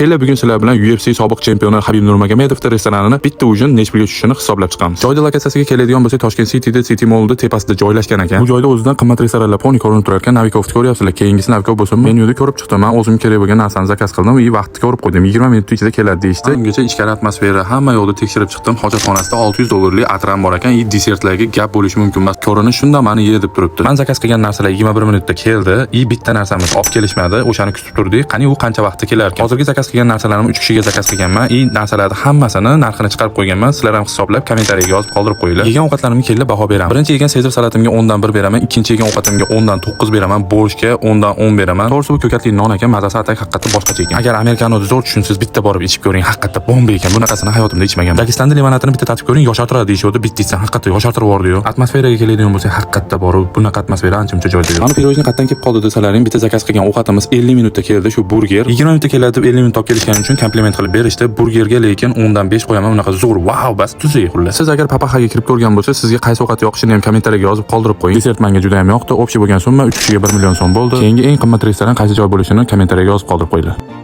Kela bugun sizlar bilan UFC sobiq chempioni Habib Nurmagomedov restoranini bitta ujin necha pulga tushishini hisoblab chiqamiz. Joyda lokatsiyasiga keladigan bo'lsak, Toshkent City'da City Mall'da tepasida joylashgan ekan. Bu joyda o'zidan qimmat restoranlar poni ko'rinib turar ekan. Navikovni ko'ryapsizlar. Keyingisi Navikov bo'lsin. Menyuda ko'rib chiqdim. Men o'zim kerak bo'lgan narsani zakaz qildim va vaqtni ko'rib qo'ydim. 20 minut ichida keladi deyishdi. Ungacha ichkari atmosfera hamma yoqda tekshirib chiqdim. Hojatxonasida $600 atram bor ekan. Desertlarga gap bo'lishi mumkin emas. Ko'rinish shundan meni ye deb turibdi. Men zakaz qilgan narsalar 21 minutda keldi. Bitta narsamiz olib kelishmadi. O'shani kutib turdik. Qani u qancha vaqtda kelar ekan? Hozirgi zakaz qilgan narsalarimni 3 kishiga zakaz qilganman. Narsalarni hammasini narxini chiqarib qo'yganman. Sizlar ham hisoblab kommentariyaga yozib qoldirib qo'yinglar. Yegan ovqatlarimga kelib baho beraman. Birinchi yegan Sezar salatimga 10 dan 1 beraman. Ikkinchi yegan ovqatimga 10 dan 9 beraman. Borshga 10 dan 10 beraman. To'g'risi bu ko'katli non ekan, mazasi atak haqiqatda boshqacha ekan. Agar amerikanoni zo'r tushunsiz, bitta borib ichib ko'ring. Haqiqatda bomba ekan. Bunaqasini hayotimda ichmaganman. Dagestanda limonatini bitta tatib ko'ring, yoshartiradi deyishdi. Bitta ichsam haqiqatda yoshartirib yubordi-yu. Atmosferaga keladigan bo'lsa, haqiqatda bor. Bunaqa atmosfera ancha-muncha joyda yo'q. Mana pirojni qatdan kelib qoldi desalaring, bitta zakaz qilgan ovqatimiz 50 minutda keldi. Shu burger 20 minutda keladi deb 50 minut olib kelishgani uchun kompliment qilib berishdi. Burgerga lekin 10 dan 5 qo'yaman. Unaqa zo'r, wow, bas tuzay xullas. Siz agar papaxaga kirib ko'rgan bo'lsa, sizga qaysi ovqat yoqishini ham kommentariyaga yozib qoldirib qo'ying. Desert menga juda ham yoqdi. Общий bo'lgan summa 3 kishiga 1 million so'm bo'ldi. Keyingi eng qimmat restoran qaysi joy bo'lishini kommentariyaga yozib qoldirib qo'yinglar.